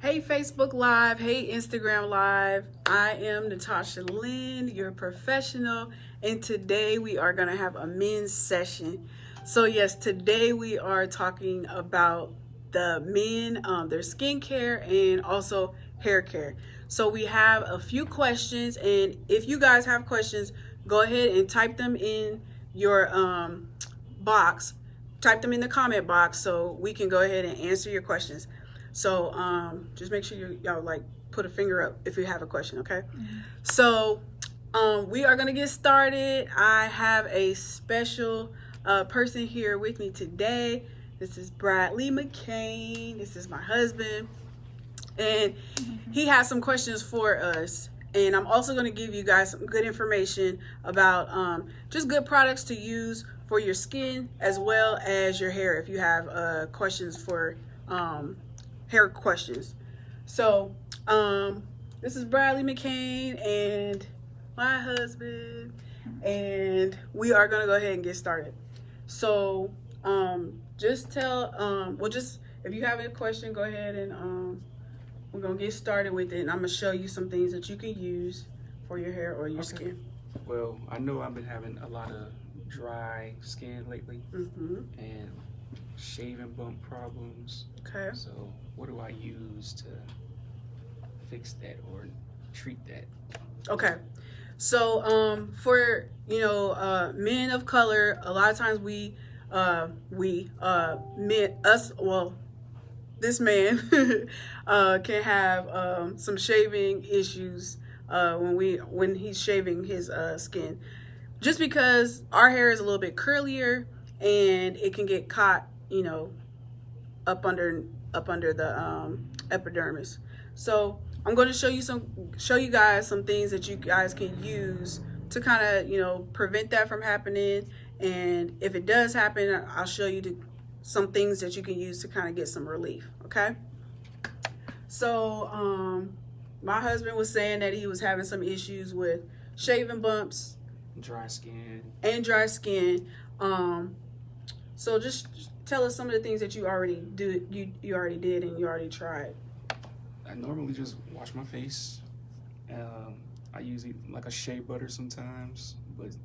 Hey Facebook Live, hey Instagram Live. I am Natasha Lynn, your professional, and today we are going to have a men's session. So yes, today we are talking about the men, their skincare and also hair care. So we have a few questions, and if you guys have questions, go ahead and type them in your box. Type them in the comment box so we can go ahead and answer your questions. So just make sure y'all like put a finger up if you have a question, okay? So we are gonna get started. I have a special person here with me today. This is Bradley McCain. This is my husband, and he has some questions for us. And I'm also going to give you guys some good information about just good products to use for your skin as well as your hair if you have questions for hair questions. So this is Bradley McCain and my husband, and we are going to go ahead and get started. So just tell, if you have a question, go ahead and we're going to get started with it, and I'm going to show you some things that you can use for your hair or your skin. Well, I know I've been having a lot of dry skin lately and shaving bump problems. Okay. So what do I use to fix that or treat that? Okay. So for men of color, a lot of times this man can have some shaving issues when he's shaving his skin, just because our hair is a little bit curlier and it can get caught, up under the epidermis. So I'm going to show you guys some things that you guys can use to kind of prevent that from happening. And if it does happen, I'll show you some things that you can use to kind of get some relief. Okay. So my husband was saying that he was having some issues with shaving bumps, dry skin. So just tell us some of the things that you already do. You already did and you already tried. I normally just wash my face. I use like a shea butter sometimes, but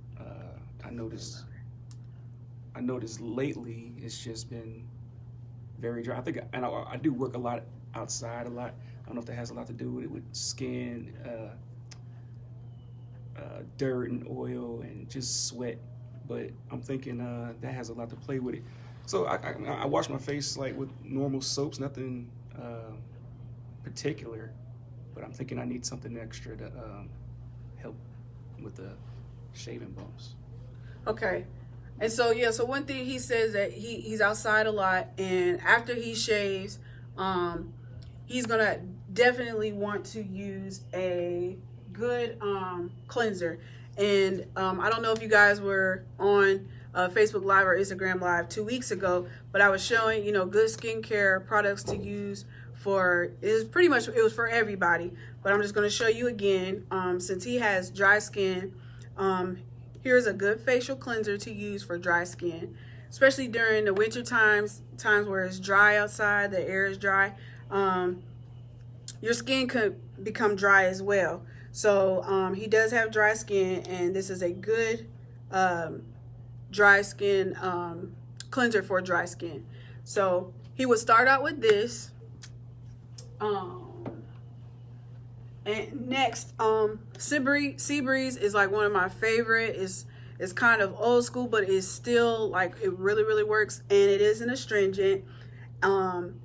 I noticed lately it's just been very dry. I think, and I do work a lot outside a lot. I don't know if that has a lot to do with it, with skin, dirt and oil and just sweat. But I'm thinking that has a lot to play with it. So I wash my face like with normal soaps, nothing particular. But I'm thinking I need something extra to help with the shaving bumps. Okay. And so so one thing he says that he's outside a lot, and after he shaves, he's gonna definitely want to use a good cleanser. And I don't know if you guys were on Facebook Live or Instagram Live 2 weeks ago, but I was showing good skincare products to use for, it was for everybody, but I'm just going to show you again. Since he has dry skin, here's a good facial cleanser to use for dry skin, especially during the winter times where it's dry outside, the air is dry. Your skin could become dry as well. So he does have dry skin, and this is a good dry skin cleanser for dry skin. So he would start out with this. And next, Seabreeze is like one of my favorite. It's kind of old school, but it's still like, it really works, and it is an astringent.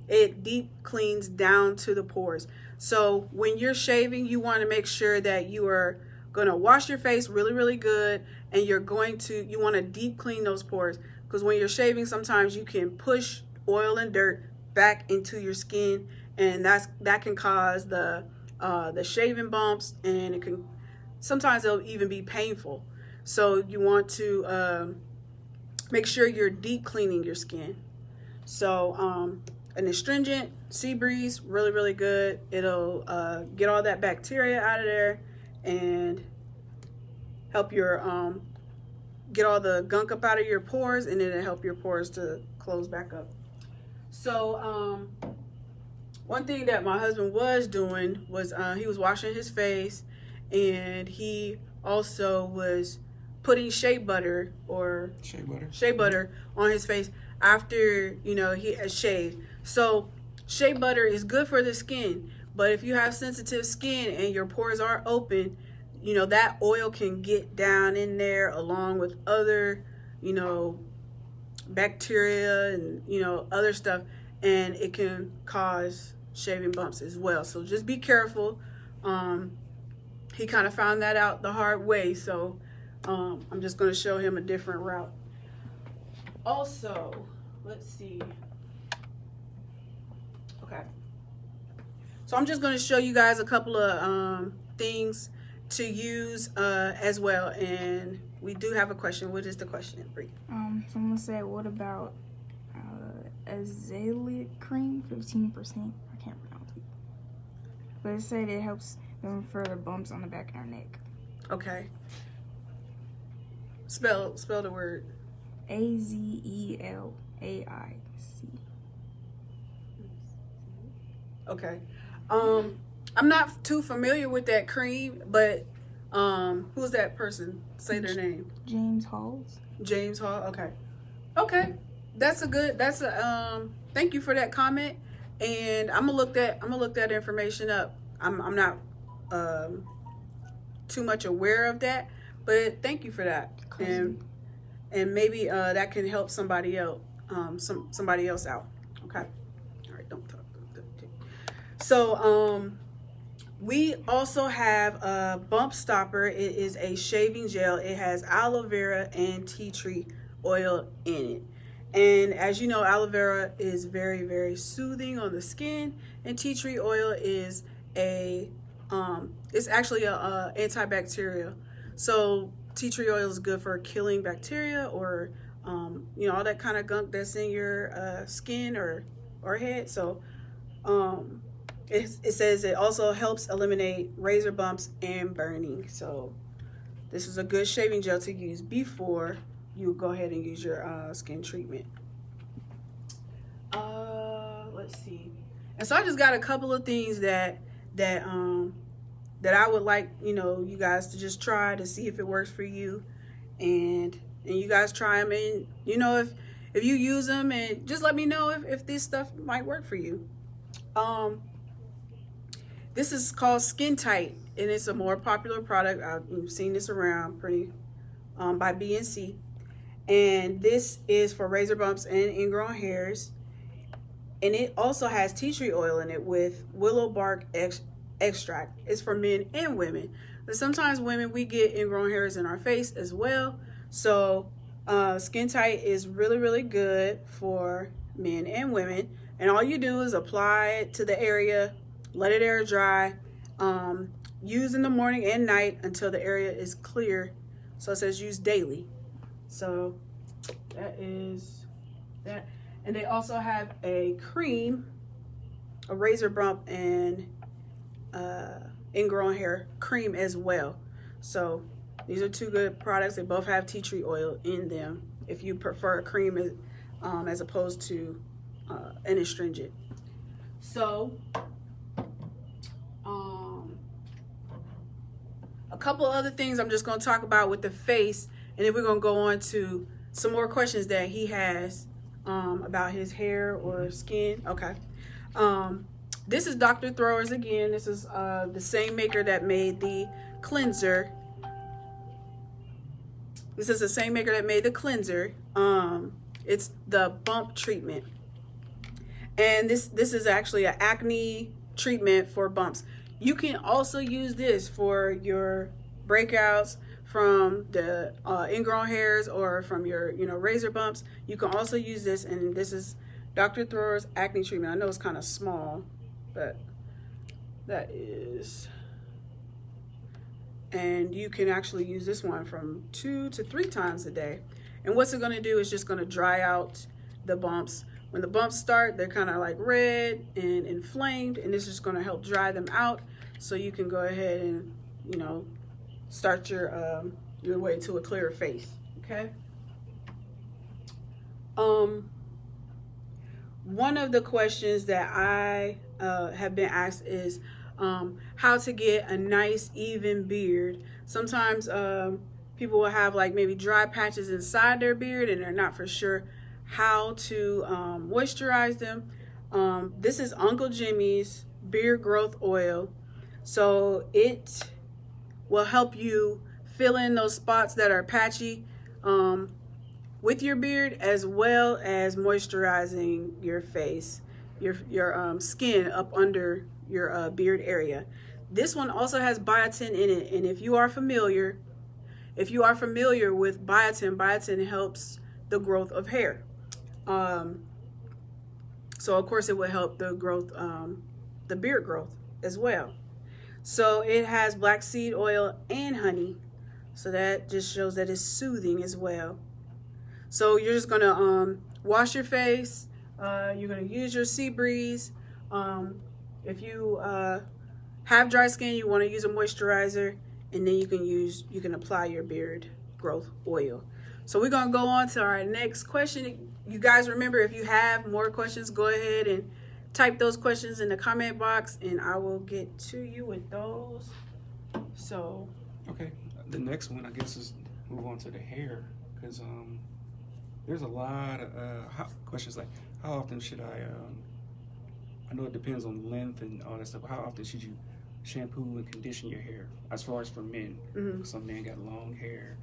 It deep cleans down to the pores. So when you're shaving, you want to make sure that you are going to wash your face really good, and you want to deep clean those pores, because when you're shaving, sometimes you can push oil and dirt back into your skin, and that can cause the shaving bumps, and sometimes it'll even be painful. So you want to make sure you're deep cleaning your skin. So an astringent, Seabreeze, really good. It'll get all that bacteria out of there and help your get all the gunk up out of your pores, and then it'll help your pores to close back up. So one thing that my husband was doing was he was washing his face, and he also was putting shea butter on his face after, you know, he has shaved. So shea butter is good for the skin, but if you have sensitive skin and your pores are open, you know, that oil can get down in there along with other, you know, bacteria and, you know, other stuff, and it can cause shaving bumps as well. So just be careful. He kind of found that out the hard way, so I'm just going to show him a different route. Also, let's see. Okay. So I'm just going to show you guys a couple of things to use as well. And we do have a question. What is the question, Bree? Someone said, what about azalea cream, 15%? I can't pronounce it. But it said it helps them further bumps on the back of their neck. Okay. Spell the word. Azelaic. Okay. I'm not too familiar with that cream, but who's that person? Say their name. James Halls. James Hall. Okay. Okay. That's a thank you for that comment. And I'm gonna look that information up. I'm not too much aware of that, but thank you for that. And maybe that can help somebody else somebody else out. Okay. All right, don't talk. So we also have a bump stopper. It is a shaving gel. It has aloe vera and tea tree oil in it. And as you know, aloe vera is very, very soothing on the skin, and tea tree oil is it's actually a antibacterial. So tea tree oil is good for killing bacteria or you know, all that kind of gunk that's in your skin or head. So it says it also helps eliminate razor bumps and burning. So this is a good shaving gel to use before you go ahead and use your skin treatment. Let's see. And so I just got a couple of things that I would like, you know, you guys to just try to see if it works for you, and you guys try them, and you know, if you use them, and just let me know if this stuff might work for you. This is called Skin Tight, and it's a more popular product. I've seen this around pretty by BNC, and this is for razor bumps and ingrown hairs, and it also has tea tree oil in it with willow bark extract. It's for men and women, but sometimes women, we get ingrown hairs in our face as well. So Skin Tight is really, really good for men and women, and all you do is apply it to the area, let it air dry, use in the morning and night until the area is clear. So it says use daily. So that is that. And they also have a cream, a razor bump and ingrown hair cream as well. So these are two good products. They both have tea tree oil in them if you prefer a cream as opposed to an astringent. So a couple other things I'm just going to talk about with the face, and then we're going to go on to some more questions that he has about his hair or skin. Okay. This is Dr. Throwers again. This is the same maker that made the cleanser. This is the same maker that made the cleanser. It's the bump treatment. And this is actually an acne treatment for bumps. You can also use this for your breakouts from the ingrown hairs or from your, you know, razor bumps. You can also use this, and this is Dr. Throwers acne treatment. I know it's kind of small, but that is, and you can actually use this one from 2 to 3 times a day. And what's it going to do is just going to dry out the bumps. When the bumps start, they're kind of like red and inflamed, and this is going to help dry them out, so you can go ahead and, you know, start your way to a clearer face. Okay. One of the questions that I have been asked is how to get a nice even beard. Sometimes people will have like maybe dry patches inside their beard and they're not for sure how to moisturize them. This is Uncle Jimmy's beard growth oil. So it will help you fill in those spots that are patchy with your beard, as well as moisturizing your face, your skin up under your beard area. This one also has biotin in it, and if you are familiar with biotin, biotin helps the growth of hair. So of course it will help the growth, the beard growth as well. So it has black seed oil and honey, so that just shows that it's soothing as well. So you're just gonna wash your face. You're gonna use your Sea Breeze. If you have dry skin, you want to use a moisturizer, and then you can apply your beard growth oil. So we're gonna go on to our next question. You guys remember, if you have more questions, go ahead and type those questions in the comment box, and I will get to you with those. So Okay, the next one I guess is move on to the hair, because there's a lot of questions like, how often should I know it depends on length and all that stuff, but how often should you shampoo and condition your hair, as far as for men? mm-hmm. Some men got long hair,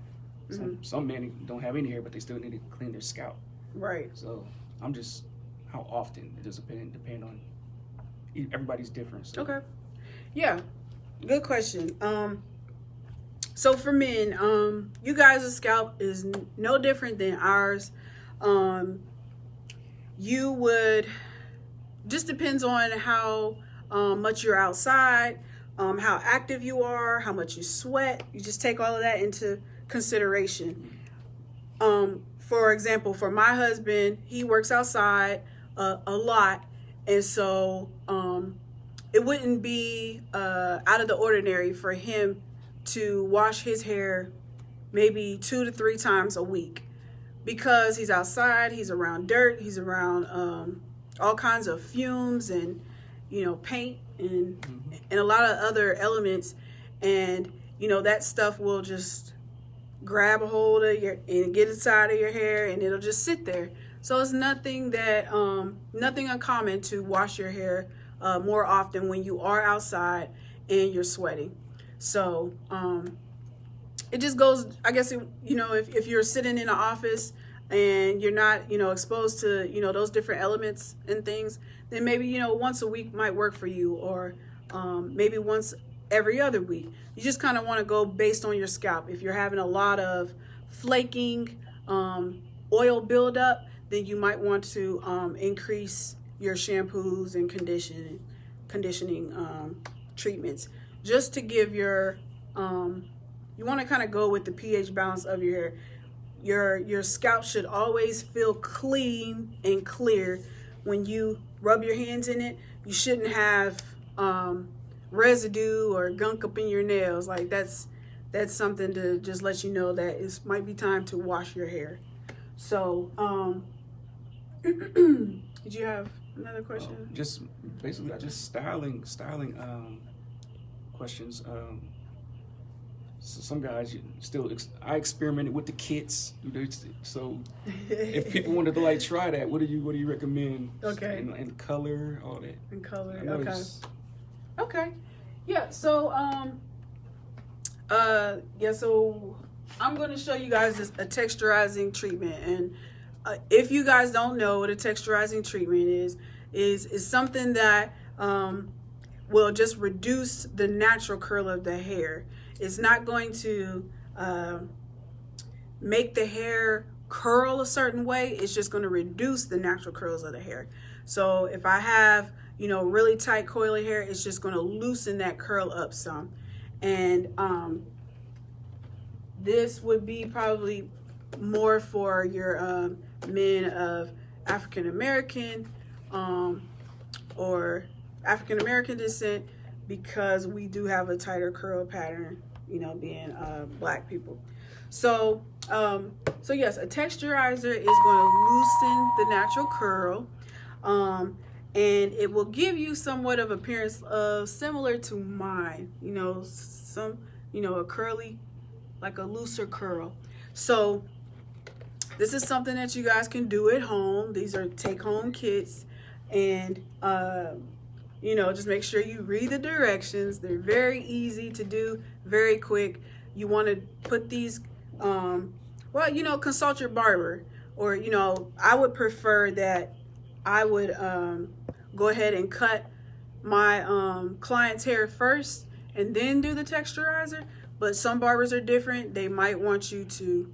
some men don't have any hair, but they still need to clean their scalp. Right. So I'm just, how often? It does depend on, everybody's different. So. Okay. Yeah. Good question. So for men, you guys' scalp is no different than ours. You would, just depends on how much you're outside, how active you are, how much you sweat. You just take all of that into consideration. For example, for my husband, he works outside a lot, and so it wouldn't be out of the ordinary for him to wash his hair maybe 2 to 3 times a week, because he's outside, he's around dirt, he's around all kinds of fumes and paint and a lot of other elements, and that stuff will just grab a hold of and get inside of your hair, and it'll just sit there. So it's nothing uncommon to wash your hair more often when you are outside and you're sweating. So it just goes, I guess, if you're sitting in an office and you're not, exposed to, those different elements and things, then maybe, once a week might work for you, or maybe once every other week. You just kind of want to go based on your scalp. If you're having a lot of flaking, oil buildup, then you might want to increase your shampoos and conditioning treatments, just to give your, you want to kind of go with the pH balance of your hair. Your scalp should always feel clean and clear when you rub your hands in it. You shouldn't have residue or gunk up in your nails. Like that's something to just let you know that it might be time to wash your hair. So did you have another question? Just basically, just styling questions. So some guys I experimented with the kits. So if people wanted to like try that, what do you recommend? Okay. And color, all that. And color. Okay. Okay. Yeah. So so I'm going to show you guys a texturizing treatment, and if you guys don't know what a texturizing treatment is something that will just reduce the natural curl of the hair. It's not going to make the hair curl a certain way. It's just going to reduce the natural curls of the hair. So if I have, really tight coily hair, it's just going to loosen that curl up some. And this would be probably more for your men of African American or African American descent, because we do have a tighter curl pattern, being black people. So yes, a texturizer is going to loosen the natural curl, and it will give you somewhat of appearance of similar to mine, you know, a curly, like a looser curl. So this is something that you guys can do at home. These are take-home kits, and you know, just make sure you read the directions. They're very easy to do, very quick. You want to put these, well, you know, consult your barber, or, you know, I would prefer that I would go ahead and cut my client's hair first and then do the texturizer. But some barbers are different. They might want you to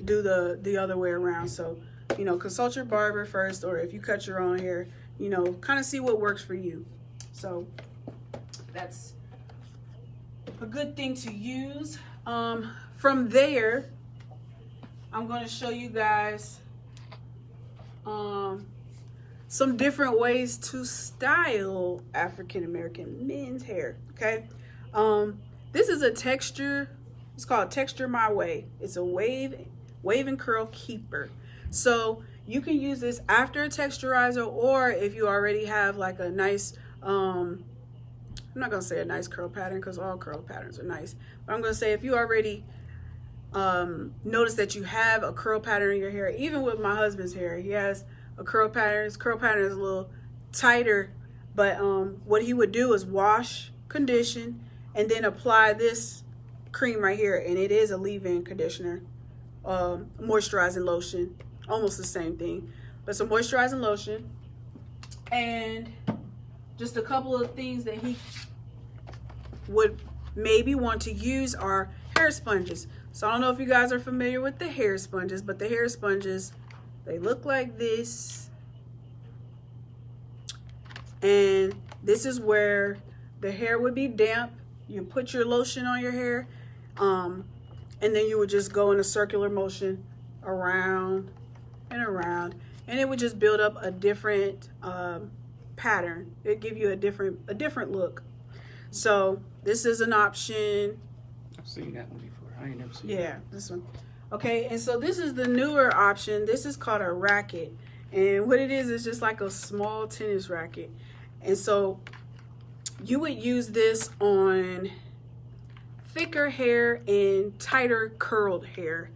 do the other way around. So, you know, consult your barber first, or if you cut your own hair, you know, kind of see what works for you. So that's a good thing to use. From there, I'm going to show you guys some different ways to style African American men's hair. Okay, this is a texture. It's called Texture My Way. It's a wave and curl keeper. So you can use this after a texturizer, or if you already have like a nice, I'm not gonna say a nice curl pattern because all curl patterns are nice, but I'm gonna say if you already notice that you have a curl pattern in your hair. Even with my husband's hair, he has a curl pattern. His curl pattern is a little tighter, but what he would do is wash, condition, and then apply this cream right here, and it is a leave-in conditioner, moisturizing lotion, almost the same thing, but some moisturizing lotion, and just a couple of things that he would maybe want to use are hair sponges. So I don't know if you guys are familiar with the hair sponges, but the hair sponges, they look like this, and this is where the hair would be damp. You put your lotion on your hair, and then you would just go in a circular motion around and around, and it would just build up a different pattern. It'd give you a different look. So this is an option. I've seen that one before. I ain't never seen Yeah, this one. Okay, and so this is the newer option. This is called a racket, and what it is just like a small tennis racket. And so you would use this on thicker hair and tighter curled hair.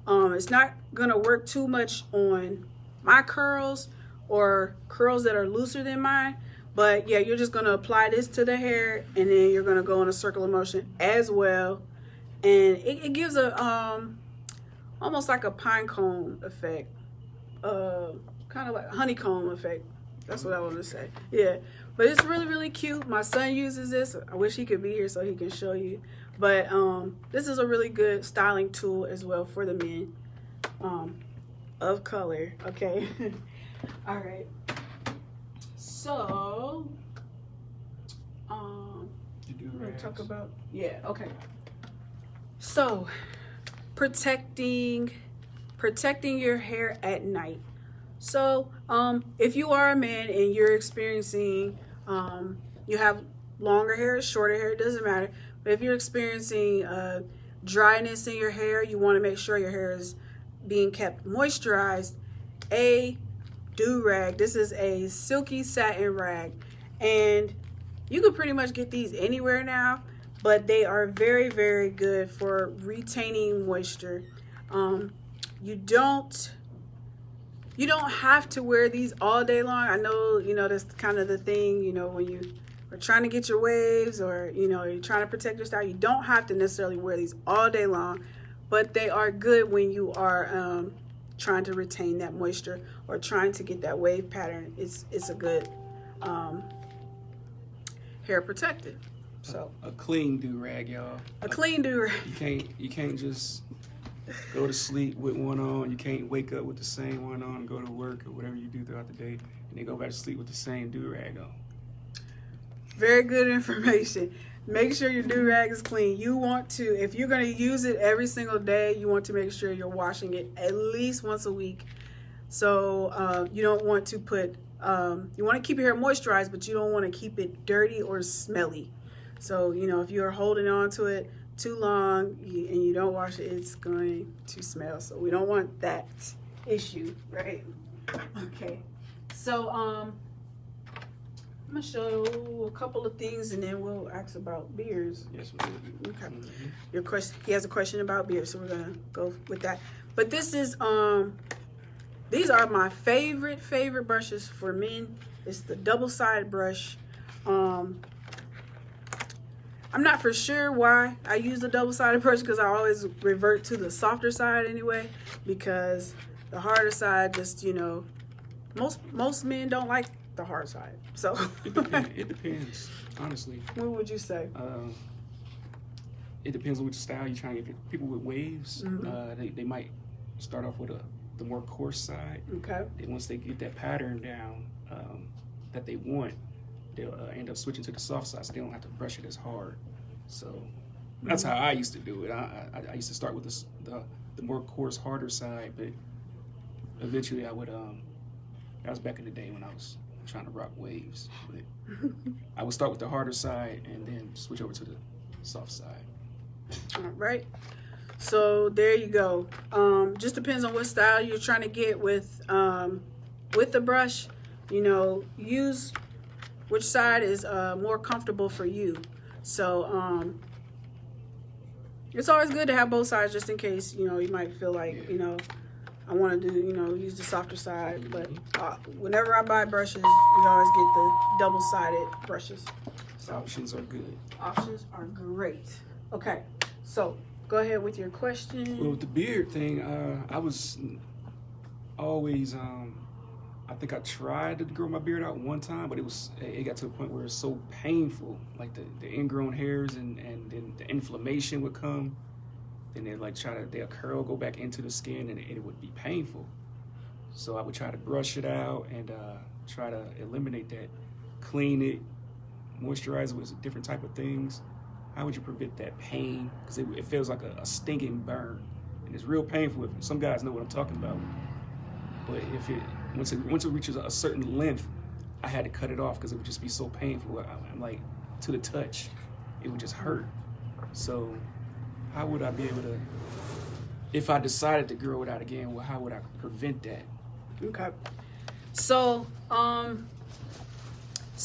It's not gonna work too much on my curls or curls that are looser than mine, but yeah, you're just gonna apply this to the hair, and then you're gonna go in a circular motion as well, and it gives a almost like a pine cone effect, kind of like a honeycomb effect. That's what I want to say. Yeah, but it's really, really cute. My son uses this. I wish he could be here so he can show you. But this is a really good styling tool as well for the men of color. Okay. All right. So, You do we're gonna rags. talk about, yeah. Okay. So, protecting your hair at night. So if you are a man and you're experiencing you have longer hair, shorter hair, it doesn't matter, but if you're experiencing dryness in your hair, you want to make sure your hair is being kept moisturized. A do-rag. This is a silky satin rag, and you can pretty much get these anywhere now, but they are very, very good for retaining moisture. You don't have to wear these all day long. I know, you know, that's kind of the thing, you know, when you are trying to get your waves, or, you know, you're trying to protect your style, you don't have to necessarily wear these all day long, but they are good when you are trying to retain that moisture or trying to get that wave pattern. It's a good hair protectant. So a clean do-rag, y'all. a clean do-rag. You can't just go to sleep with one on. You can't wake up with the same one on and go to work or whatever you do throughout the day, and then go back to sleep with the same do-rag on. Very good information. Make sure your do-rag is clean. You want to, if you're going to use it every single day, you want to make sure you're washing it at least once a week. So you don't want to put, you want to keep your hair moisturized, but you don't want to keep it dirty or smelly. So, you know, if you're holding on to it too long and you don't wash it, it's going to smell. So we don't want that issue, right? Okay. So I'm gonna show a couple of things and then we'll ask about beards. Yes, we Okay. do. Your question. He has a question about beards, so we're gonna go with that. But this is these are my favorite brushes for men. It's the double-sided brush. I'm not for sure why I use the double-sided brush because I always revert to the softer side anyway, because the harder side just, you know, most men don't like the hard side. So It depends, honestly. what would you say? It depends on which style you're trying to get. People with waves, they might start off with the more coarse side. Okay. And once they get that pattern down that they want, they'll end up switching to the soft side, so they don't have to brush it as hard. So that's how I used to do it. I used to start with the more coarse, harder side, but eventually I would. That was back in the day when I was trying to rock waves. But I would start with the harder side and then switch over to the soft side. All right. So there you go. Just depends on what style you're trying to get with the brush. You know, use which side is more comfortable for you. So it's always good to have both sides just in case, you know, you might feel like, you know, I want to do, you know, use the softer side. But whenever I buy brushes, we always get the double-sided brushes. So options are good. Options are great. Okay, so go ahead with your question. Well, with the beard thing, I was always, I think I tried to grow my beard out one time, but it got to a point where it's so painful, like the ingrown hairs and then the inflammation would come. Then they'd like their curl go back into the skin and it would be painful. So I would try to brush it out and try to eliminate that, clean it, moisturize it with different type of things. How would you prevent that pain? Because it feels like a stinging burn, and it's real painful. Some guys know what I'm talking about. But once it reaches a certain length, I had to cut it off because it would just be so painful. I'm like, to the touch, it would just hurt. So how would I be able to, if I decided to grow it out again, well, how would I prevent that? Okay. So,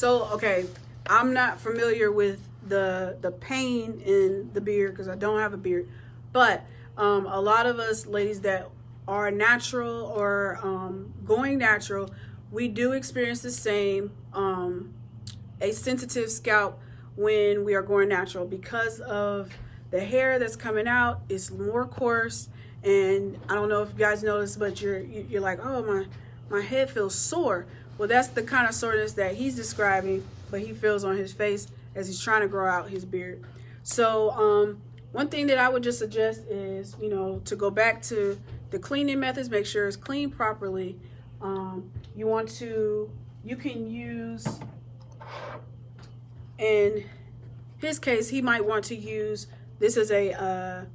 okay, I'm not familiar with the pain in the beard because I don't have a beard, but a lot of us ladies that are natural or going natural, we do experience the same, a sensitive scalp when we are going natural because of the hair that's coming out is more coarse. And I don't know if you guys notice, but you're like, oh, my head feels sore. Well, that's the kind of soreness that he's describing, but he feels on his face as he's trying to grow out his beard. So one thing that I would just suggest is, you know, to go back to the cleaning methods, make sure it's cleaned properly. You can use, in his case, he might want to use, this is a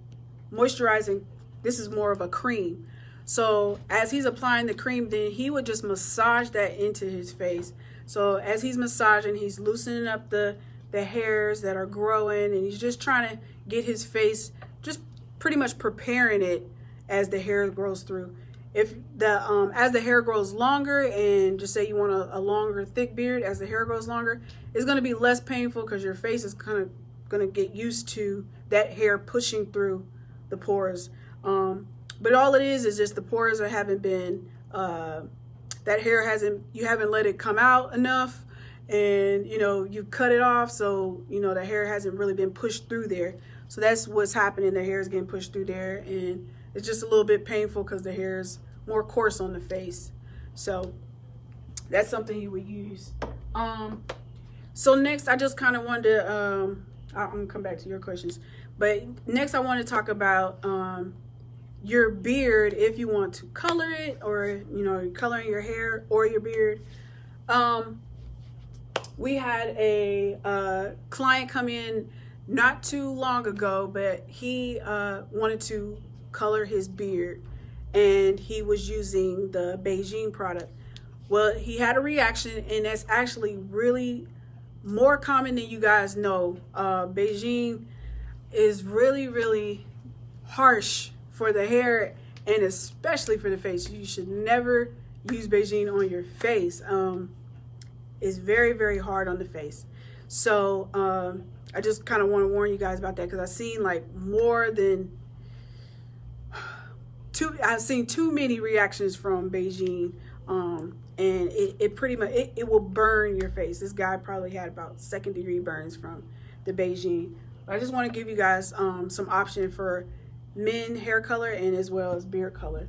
moisturizing, this is more of a cream. So as he's applying the cream, then he would just massage that into his face. So as he's massaging, he's loosening up the hairs that are growing, and he's just trying to get his face, just pretty much preparing it as the hair grows through. If as the hair grows longer, and just say you want a longer, thick beard, as the hair grows longer, it's going to be less painful because your face is kind of going to get used to that hair pushing through the pores. But all it is just the pores haven't been, that hair you haven't let it come out enough, and you know, you cut it off, so you know the hair hasn't really been pushed through there. So that's what's happening. The hair is getting pushed through there, and it's just a little bit painful because the hair is more coarse on the face. So that's something you would use. So next, I just kind of wanted to, I'm gonna come back to your questions, but next I want to talk about your beard, if you want to color it, or you know, coloring your hair or your beard. We had a client come in not too long ago, but he wanted to color his beard, and he was using the Beijing product. Well, he had a reaction, and that's actually really more common than you guys know. Beijing is really, really harsh for the hair, and especially for the face. You should never use Beijing on your face. It's very, very hard on the face. So I just kind of want to warn you guys about that, because I've seen like more than I've seen too many reactions from Beijing, and it pretty much it will burn your face. This guy probably had about 2nd-degree burns from the Beijing. But I just want to give you guys some option for men hair color and as well as beard color.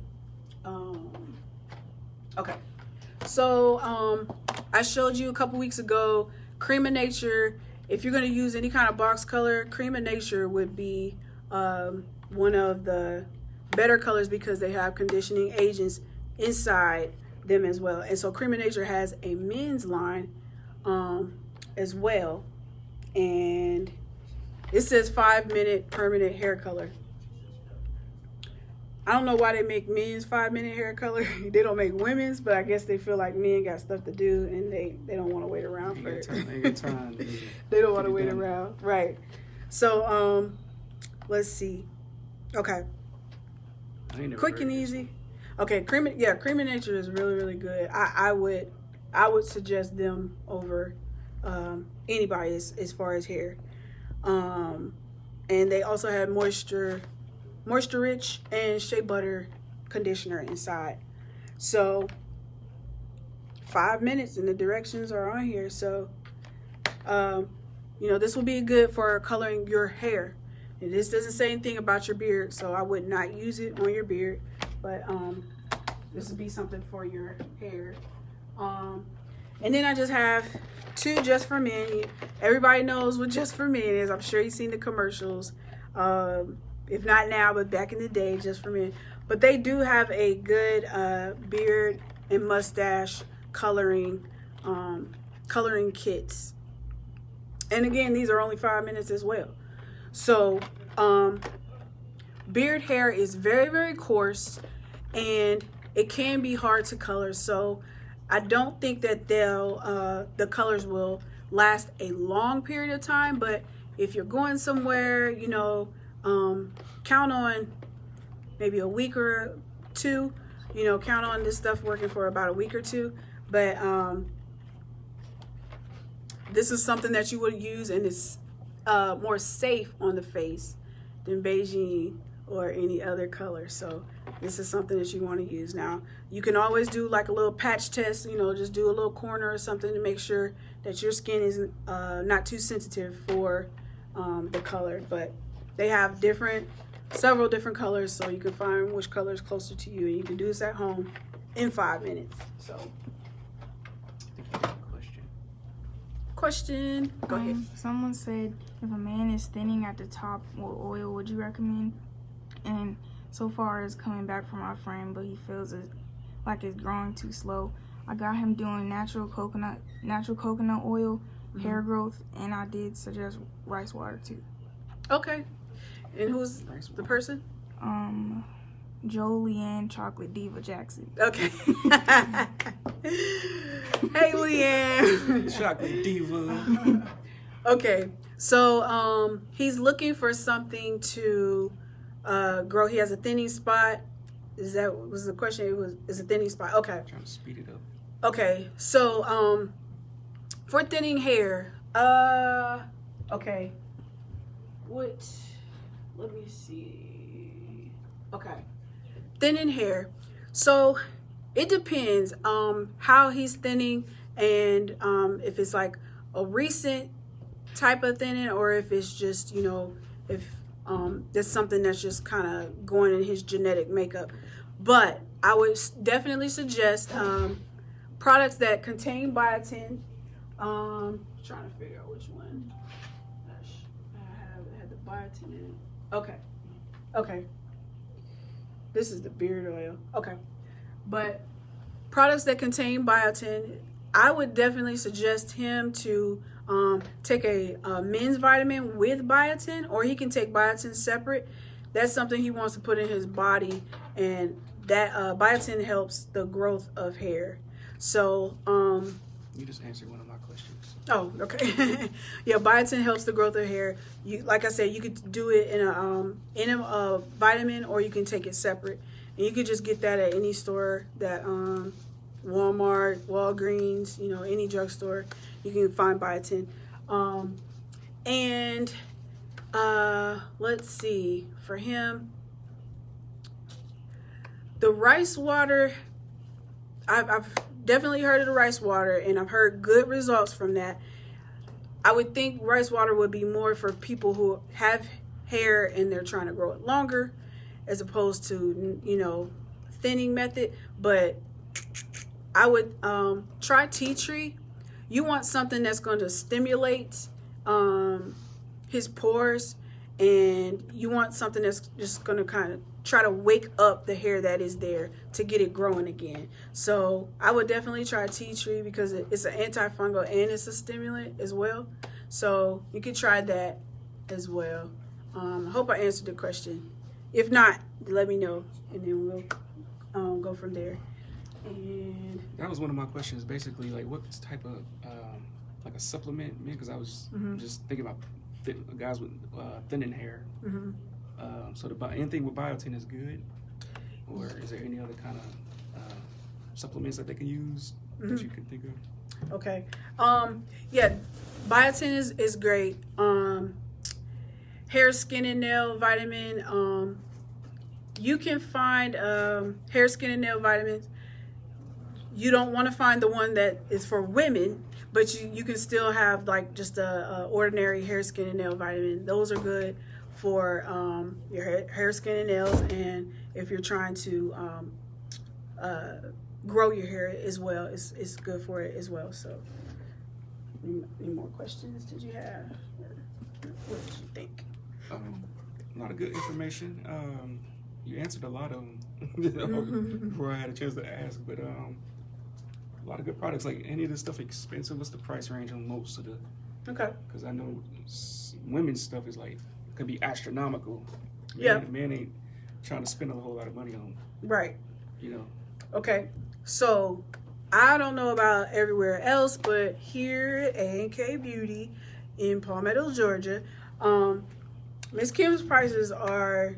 Okay, so I showed you a couple weeks ago Cream of Nature. If you're going to use any kind of box color, Cream of Nature would be one of the better colors, because they have conditioning agents inside them as well. And so Cream of Nature has a men's line as well, and it says 5-minute permanent hair color. I don't know why they make men's 5-minute hair color. They don't make women's, but I guess they feel like men got stuff to do and they don't want to wait around for it. They don't want to wait around, right? So let's see. Okay, quick and easy. Okay, Cream of Nature is really, really good. I would suggest them over anybody as far as hair. And they also have moisture rich and shea butter conditioner inside. So 5 minutes, and the directions are on here. So this will be good for coloring your hair. And this doesn't say anything about your beard, so I would not use it on your beard, but this would be something for your hair. And then I just have 2 just for men. Everybody knows what just for men is. I'm sure you've seen the commercials. If not now, but back in the day, just for men. But they do have a good beard and mustache coloring kits. And again, these are only 5 minutes as well. So beard hair is very, very coarse, and it can be hard to color. So I don't think that the colors will last a long period of time. But if you're going somewhere, count on maybe a week or 2. Count on this stuff working for about a week or 2. But this is something that you would use, and it's more safe on the face than Beijing or any other color. So this is something that you want to use. Now, you can always do like a little patch test, just do a little corner or something to make sure that your skin is not too sensitive for the color. But they have several different colors, so you can find which color is closer to you, and you can do this at home in 5 minutes. So question. Go ahead. Someone said, if a man is thinning at the top, what oil would you recommend? And so far it's coming back from my friend, but he feels like it's growing too slow. I got him doing natural coconut oil, hair growth, and I did suggest rice water too. Okay. And who's the person? Joleanne Chocolate Diva Jackson. Okay. Hey, Leanne. Chocolate Diva. Okay. So he's looking for something to grow. He has a thinning spot. Was the question? Is a thinning spot? Okay. Trying to speed it up. Okay. So for thinning hair, okay. Let me see. Okay. Thinning hair. So it depends how he's thinning, and if it's like a recent type of thinning, or if it's just, if there's something that's just kind of going in his genetic makeup. But I would definitely suggest products that contain biotin. Trying to figure out which one. I had the biotin in it. Okay. This is the beard oil. Okay. But products that contain biotin, I would definitely suggest him to take a men's vitamin with biotin, or he can take biotin separate. That's something he wants to put in his body, and that biotin helps the growth of hair. So you just answered one of my questions. Oh, okay. Yeah, biotin helps the growth of hair. Like I said, you could do it in a vitamin, or you can take it separate, and you could just get that at any store that Walmart, Walgreens, any drugstore, you can find biotin. And let's see, for him, the rice water, I've definitely heard of the rice water, and I've heard good results from that. I would think rice water would be more for people who have hair and they're trying to grow it longer, as opposed to, thinning method. But I would try tea tree. You want something that's going to stimulate his pores, and you want something that's just going to kind of try to wake up the hair that is there to get it growing again. So I would definitely try tea tree because it's an antifungal and it's a stimulant as well. So you could try that as well. I hope I answered the question. If not, let me know, and then we'll go from there. And That was one of my questions. Basically, like what type of like a supplement? Because I was just thinking about guys with thinning hair. So anything with biotin is good, or is there any other kind of supplements that they can use that you can think of? okay, yeah, biotin is great. Hair, skin, and nail vitamin. You can find hair, skin, and nail vitamins. You don't want to find the one that is for women, but you can still have like just a ordinary hair, skin, and nail vitamin. Those are good for your hair, skin, and nails, and if you're trying to grow your hair as well, it's good for it as well. So, any more questions did you have? What did you think? A lot of good information. You answered a lot of them before I had a chance to ask, but a lot of good products. Like, any of this stuff expensive? What's the price range on most of the? Okay. Because I know women's stuff is like could be astronomical. Yeah. Men ain't trying to spend a whole lot of money on. Right. You know. Okay. So I don't know about everywhere else, but here at A&K Beauty in Palmetto, Georgia, Miss Kim's prices are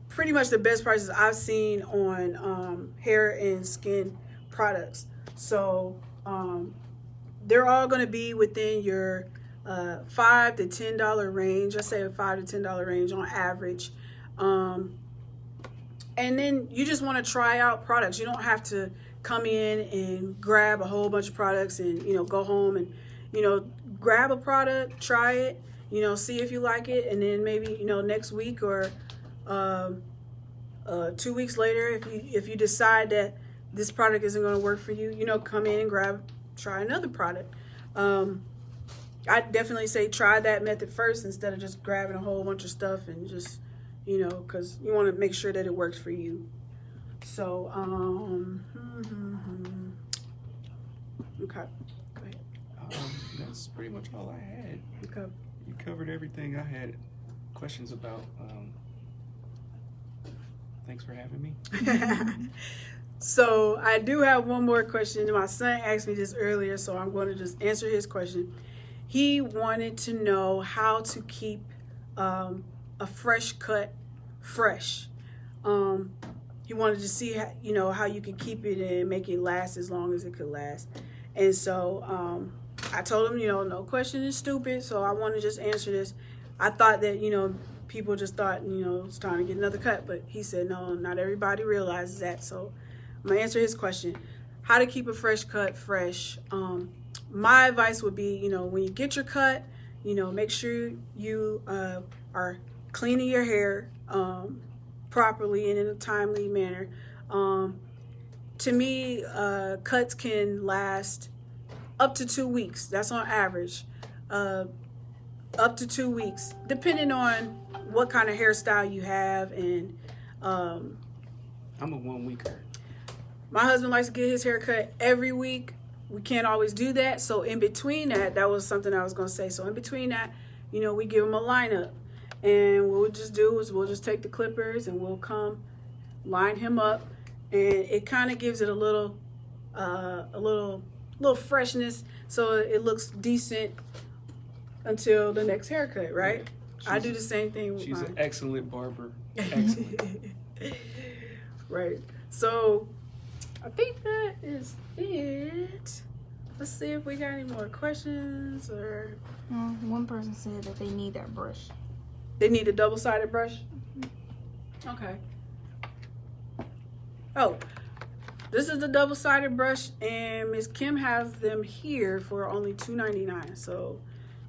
pretty much the best prices I've seen on hair and skin products. So they're all going to be within your $5 to $10 range. I say a $5 to $10 range on average. And then you just want to try out products. You don't have to come in and grab a whole bunch of products and go home and grab a product, try it, see if you like it, and then maybe next week or 2 weeks later, if you decide that this product isn't going to work for you, come in and try another product. I definitely say try that method first instead of just grabbing a whole bunch of stuff and just because you want to make sure that it works for you. So okay, go ahead. That's pretty much all I had. Okay. You covered everything I had questions about. Thanks for having me. So I do have one more question. My son asked me this earlier, so I'm going to just answer his question. He wanted to know how to keep a fresh cut fresh. He wanted to see how you could keep it and make it last as long as it could last. And so I told him, no question is stupid, so I want to just answer this. I thought that, people just thought, it's time to get another cut, but he said, no, not everybody realizes that. So I'm going to answer his question. How to keep a fresh cut fresh. My advice would be, when you get your cut, make sure you are cleaning your hair properly and in a timely manner. To me, cuts can last up to 2 weeks. That's on average. Up to 2 weeks, depending on what kind of hairstyle you have. And I'm a 1 weeker. My husband likes to get his hair cut every week. We can't always do that. So in between that was something I was going to say. So in between that, we give him a lineup. And what we'll just do is we'll just take the clippers and we'll come line him up. And it kind of gives it a little freshness, so it looks decent until the next haircut, right? I do the same thing with She's mine. an excellent barber. Excellent. Right. So I think that is it. Let's see if we got any more questions or One person said that they need that brush. they need a double-sided brush. Okay. Oh, this is the double-sided brush, and Miss Kim has them here for only $2.99. So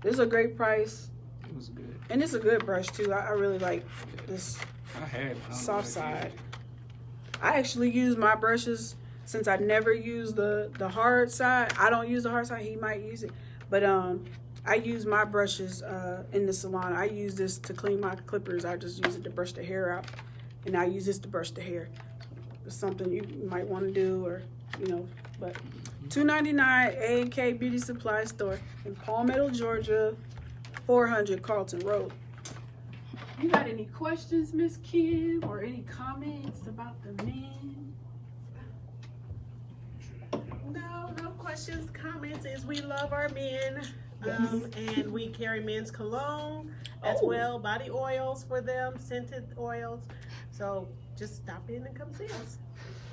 this is a great price, It was good. and it's a good brush too. I really like this I had soft side. I actually use my brushes since I never use the hard side. I don't use the hard side. He might use it, but I use my brushes in the salon. I use this to clean my clippers. I just use it to brush the hair out, and I use this to brush the hair. It's something you might want to do, or but $2.99 A&K Beauty Supply Store in Palmetto, Georgia, 400 Carlton Road. You got any questions, Miss Kim, or any comments about the men? No questions, comments. Is we love our men, Yes. and we carry men's cologne as Oh. well, body oils for them, scented oils. So just stop in and come see us.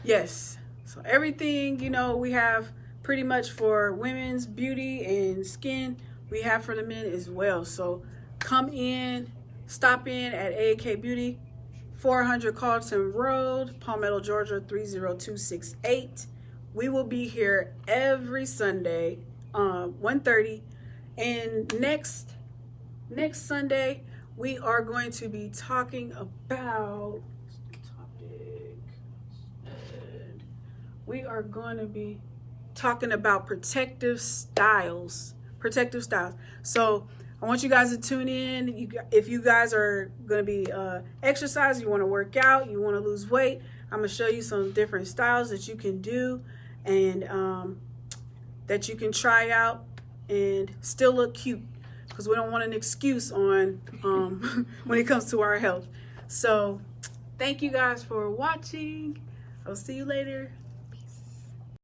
Yes. So everything, we have pretty much for women's beauty and skin, we have for the men as well. So come in, stop in at A&K Beauty, 400 Carlton Road, Palmetto, Georgia, 30268. We will be here every Sunday, 1:30. And next Sunday, we are going to be talking about we are going to be talking about protective styles. So I want you guys to tune in. If you guys are going to be exercising, you want to work out, you want to lose weight, I'm going to show you some different styles that you can do and that you can try out and still look cute, because we don't want an excuse on when it comes to our health. So thank you guys for watching. I'll see you later.